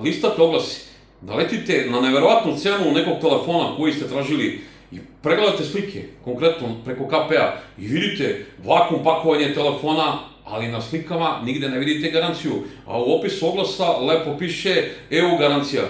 listate oglasi, naletite na neverovatnu cenu nekog telefona koji ste tražili i pregledate slike, konkretno preko KP-a, i vidite vakuum pakovanje telefona, ali na slikama nigde ne vidite garanciju, a u opisu oglasa lepo piše EU garancija.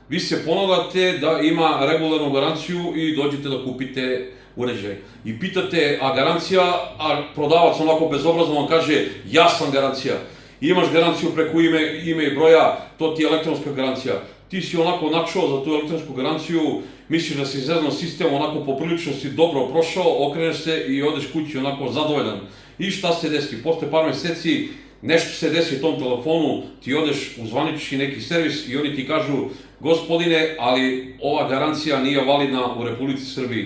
Vi se ponavljate da ima regularnu garanciju i dođete da kupite uređaj. I pitate, a garancija, a prodavac onako bezobrazno vam kaže, jasan garancija. Imaš garanciju preko ime i broja, to ti je elektronska garancija. Ti si onako načuo za tu elektronsku garanciju, misliš da si izreznao sistem, onako poprilično si dobro prošao, okreneš se i odeš kući onako zadovoljan. I šta se desi? Posle par meseci nešto se desi u tom telefonu, ti odeš u zvanični neki servis i oni ti kažu, gospodine, ali ova garancija nije validna u Republici Srbiji.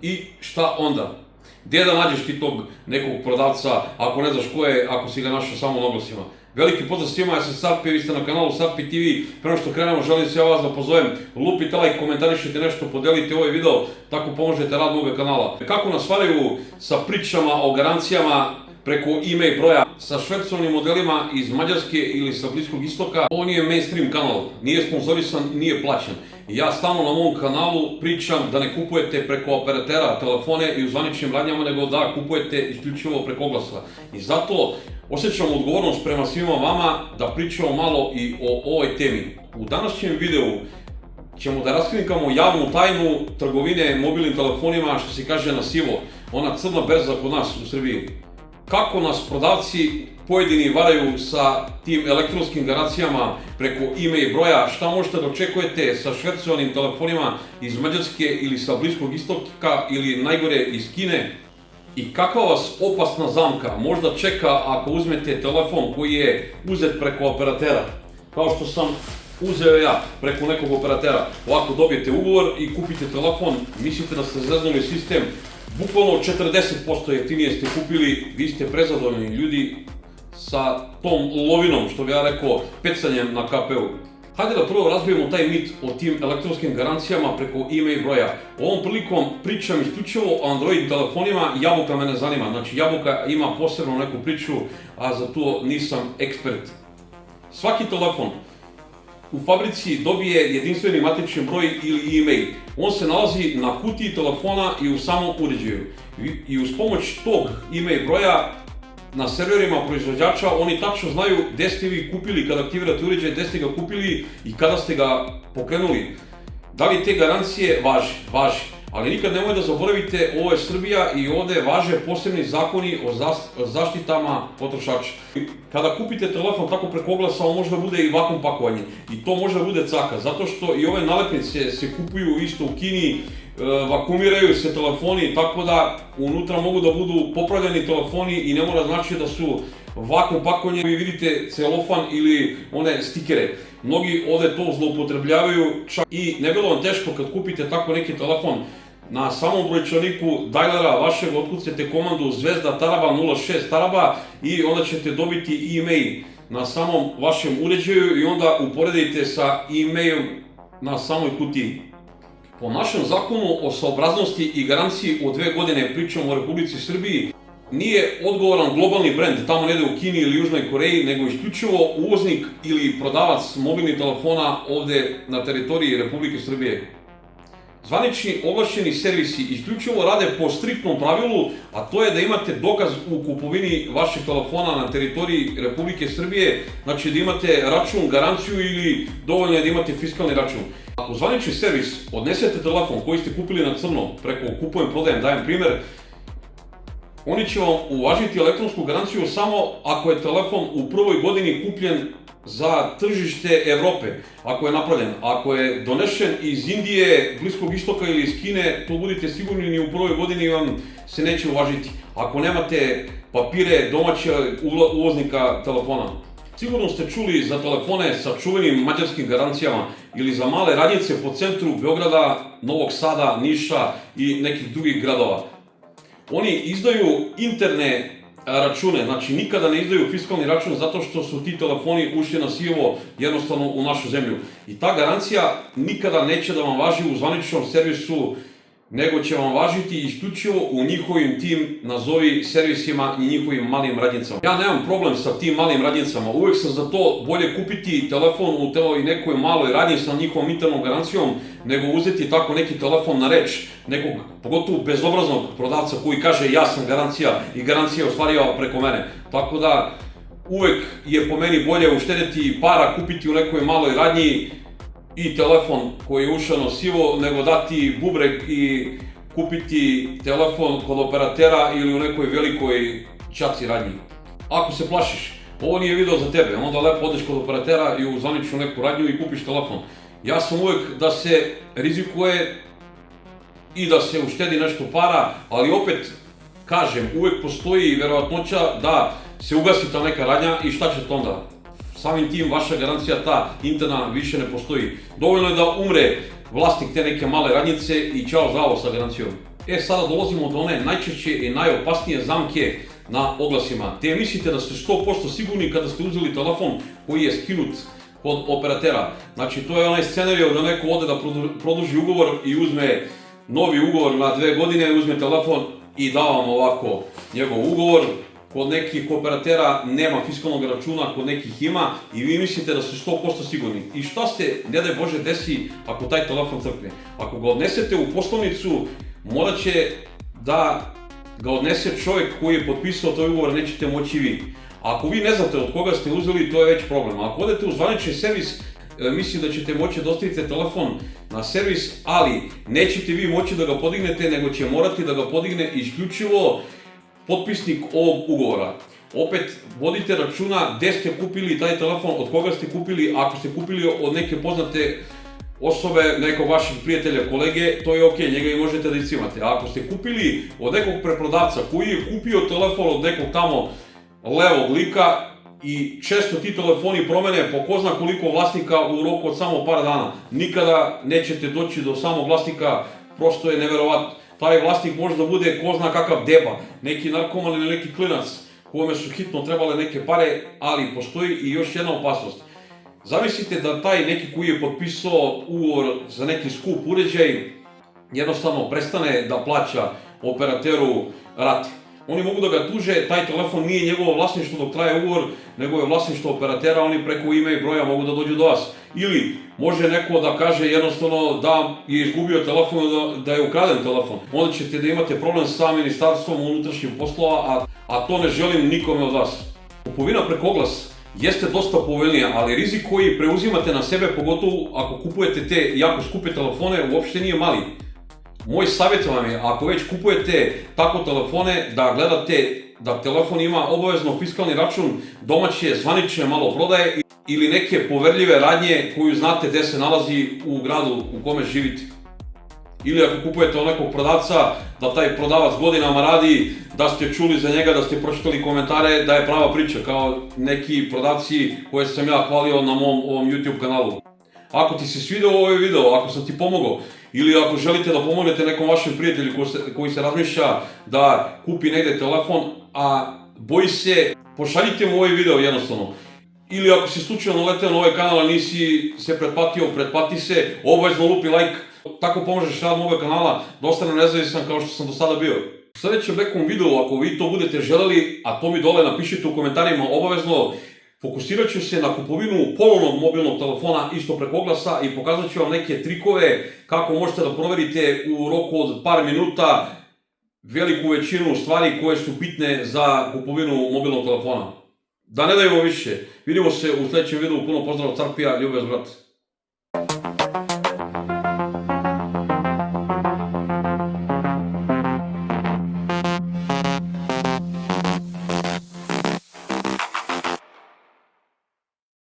I šta onda? Gde da nađeš ti tog nekog prodavca, ako ne znaš ko je, ako si ga našao samo na oglasima? Veliki pozdrav svima, ja sam Sarpi, vi ste na kanalu Sarpi TV. Prema što krenemo, želim se ja vas da pozovem, lupite like, komentarišite nešto, podelite ovaj video, tako pomožete rad moga kanala. Kako nas varaju sa pričama o garancijama preko ime i broja, sa švercovnim modelima iz Mađarske ili sa Bliskog istoka? Ovo nije mainstream kanal, nije sponzorisan, nije plaćen. Ja stalno na mom kanalu pričam da ne kupujete preko operatera telefone i u zvaničnim radnjama, nego da kupujete isključivo preko oglasa. I zato osjećam odgovornost prema svima vama da pričamo malo i o ovoj temi. U današnjem videu ćemo da raskrinkamo javnu tajnu trgovine mobilnim telefonima, što se kaže na sivo, ona crna berza kod nas u Srbiji. Kako nas prodavci pojedini varaju sa tim elektronskim garancijama preko ime i broja, šta možete da očekujete sa švercovanim telefonima iz Mađarske ili sa Bliskog istoka ili najgore iz Kine, i kakva vas opasna zamka možda čeka ako uzmete telefon koji je uzet preko operatera, kao što sam uzeo ja preko nekog operatera. Ovako dobijete ugovor i kupite telefon, mislite da ste zeznuli sistem, bukvalno 40% jeftinije ste kupili, vi ste prezadovoljni ljudi sa tom lovinom, što bi ja rekao, pecanjem na KP-u. Hajde da prvo razbijemo taj mit o tim elektronskim garancijama preko ime i broja. Ovom prilikom pričam isključivo o Android telefonima, Jabuka mene zanima. Znači, Jabuka ima posebno neku priču, a za to nisam ekspert. Svaki telefon u fabrici dobije jedinstveni matični broj ili e-mail. On se nalazi na kutiji telefona i u samom uređaju. I uz pomoć tog e-mail broja na serverima proizvođača oni tačno znaju gde ste vi kupili kada aktivirate uređaj, gde ste ga kupili i kada ste ga pokrenuli. Da li te garancije važi? Važi. Ali nikad nemoj da zaboravite, ovo je Srbija i ovde važe posebni zakoni o zaštitama potrošača. Kada kupite telefon tako preko oglasa, on može da bude i vakuum pakovanje. I to može da bude caka, zato što i ove nalepnice se kupuju isto u Kini, vakuumiraju se telefoni, tako da unutra mogu da budu popravljeni telefoni i ne mora znači da su vakuum pakovanje. Vi vidite celofan ili one stikere. Mnogi ovde to zloupotrebljavaju, čak i ne bilo vam teško kad kupite tako neki telefon, na samom brojčaniku dajlera vašeg otkucate komandu zvezda taraba 06 taraba i onda ćete dobiti e-mail na samom vašem uređaju i onda uporedite sa e-mailom na samoj kutiji. Po našem zakonu o saobraznosti i garanciji od 2 godine, pričamo o Republici Srbiji, nije odgovoran globalni brend tamo negde u Kini ili Južnoj Koreji, nego isključivo uvoznik ili prodavac mobilnih telefona ovde na teritoriji Republike Srbije. Zvanični oglašeni servisi isključivo rade po striktnom pravilu, a to je da imate dokaz u kupovini vašeg telefona na teritoriji Republike Srbije, znači da imate račun, garanciju ili dovoljno je da imate fiskalni račun. Ako zvanični servis odnesete telefon koji ste kupili na crno preko kupujem, prodajem, dajem primer, oni će vam uvažiti elektronsku garanciju samo ako je telefon u prvoj godini kupljen za tržište Evrope, ako je napravljen. Ako je donešen iz Indije, Bliskog istoka ili iz Kine, to budite sigurni, ni u prvoj godini vam se neće uvažiti. Ako nemate papire domaćeg uvoznika telefona. Sigurno ste čuli za telefone sa čuvenim mađarskim garancijama ili za male radnjice po centru Beograda, Novog Sada, Niša i nekih drugih gradova. Oni izdaju interne račune, znači nikada ne izdaju fiskalni račun zato što su ti telefoni ušli na sivo jednostavno u našu zemlju. I ta garancija nikada neće da vam važi u zvaničnom servisu nego će vam važiti isključivo u njihovim tim, nazovi, servisima i njihovim malim radnjicama. Ja nemam problem sa tim malim radnjicama, uvek sam za to bolje kupiti telefon u toj nekoj maloj radnji sa njihovom internom garancijom, nego uzeti tako neki telefon na reč, nekog, pogotovo bezobraznog prodavca koji kaže ja sam garancija i garancija ostvarila preko mene. Tako da, uvek je po meni bolje uštedeti para, kupiti u nekoj maloj radnji i telefon koji je ušano sivo, nego dati bubreg i kupiti telefon kod operatera ili u nekoj velikoj čaci radnji. Ako se plašiš, ovo nije video za tebe, onda lepo odeš kod operatera i u zvaničnu neku radnju i kupiš telefon. Ja sam uvek da se rizikuje i da se uštedi nešto para, ali opet, kažem, uvek postoji verovatnoća da se ugasi ta neka radnja i šta ćete onda? Samim tim vaša garancija, ta interna, više ne postoji. Dovoljno je da umre vlasnik te neke male radnjice i ćao zdravo sa garancijom. Sada dolazimo do one najčešće i najopasnije zamke na oglasima. Te mislite da ste 100% sigurni kada ste uzeli telefon koji je skinut kod operatera. Znači, to je onaj scenarij da neko ode da produži ugovor i uzme novi ugovor na 2 godine, uzme telefon i da vam ovako njegov ugovor. Kod nekih operatera nema fiskalnog računa, kod nekih ima i vi mislite da ste 100% sigurni. I šta ste, ne daj Bože, desi ako taj telefon crkne? Ako ga odnesete u poslovnicu, morat će da ga odnese čovjek koji je potpisao taj ugovor, nećete moći vi. Ako vi ne znate od koga ste uzeli, to je već problem. Ako odete u zvanični servis, mislim da ćete moći da ostavite telefon na servis, ali nećete vi moći da ga podignete, nego će morati da ga podigne isključivo potpisnik ovog ugovora. Opet, vodite računa gde ste kupili taj telefon, od koga ste kupili. Ako ste kupili od neke poznate osobe, nekog vašeg prijatelja, kolege, to je ok, njega i možete da iscimate. A ako ste kupili od nekog preprodavca koji je kupio telefon od nekog tamo levog lika i često ti telefoni promene po ko zna koliko vlasnika u roku od samo par dana, nikada nećete doći do samog vlasnika, prosto je neverovatno. Taj vlasnik može da bude ko zna kakav deba, neki narkoman ili neki klinac kome su hitno trebale neke pare, ali postoji i još jedna opasnost. Zamislite da taj neki koji je potpisao ugovor za neki skup uređaj jednostavno prestane da plaća operateru rate. Oni mogu da ga tuže, taj telefon nije njegovo vlasništvo dok traje ugovor, nego je vlasništvo operatera, oni preko ime i broja mogu da dođu do vas. Ili može neko da kaže jednostavno da je izgubio telefon, da je ukraden telefon. Onda ćete da imate problem sa Ministarstvom unutrašnjih poslova, a to ne želim nikome od vas. Kupovina preko oglasa jeste dosta povoljnija, ali rizik koji preuzimate na sebe, pogotovo ako kupujete te jako skupe telefone, uopšte nije mali. Moj savjet vam je, ako već kupujete tako telefone, da gledate da telefon ima obavezno fiskalni račun, domaće, zvanične maloprodaje ili neke poverljive radnje koju znate gde se nalazi u gradu u kome živite. Ili ako kupujete od nekog prodavca, da taj prodavac godinama radi, da ste čuli za njega, da ste pročitali komentare, da je prava priča, kao neki prodavci koje sam ja hvalio na mom ovom YouTube kanalu. Ako ti se svidio ovaj video, ako sam ti pomogao, ili ako želite da pomognete nekom vašem prijatelju koji se razmišlja da kupi negde telefon, a boji se, pošaljite mu ovaj video jednostavno. Ili ako si slučajno naleteo na ovaj kanal, a nisi se pretplatio, pretplati se, obavezno lupi like, tako pomožeš rad mog kanala da ostanem nezavisan kao što sam do sada bio. U sledećem nekom videu, ako vi to budete želeli, a to mi dole napišite u komentarima obavezno, fokusirat ću se na kupovinu polovnog mobilnog telefona isto preko oglasa i pokazat ću vam neke trikove kako možete da proverite u roku od par minuta veliku većinu stvari koje su bitne za kupovinu mobilnog telefona. Da ne dajemo više, vidimo se u sledećem videu, puno pozdrav, Carpija, ljubez brat.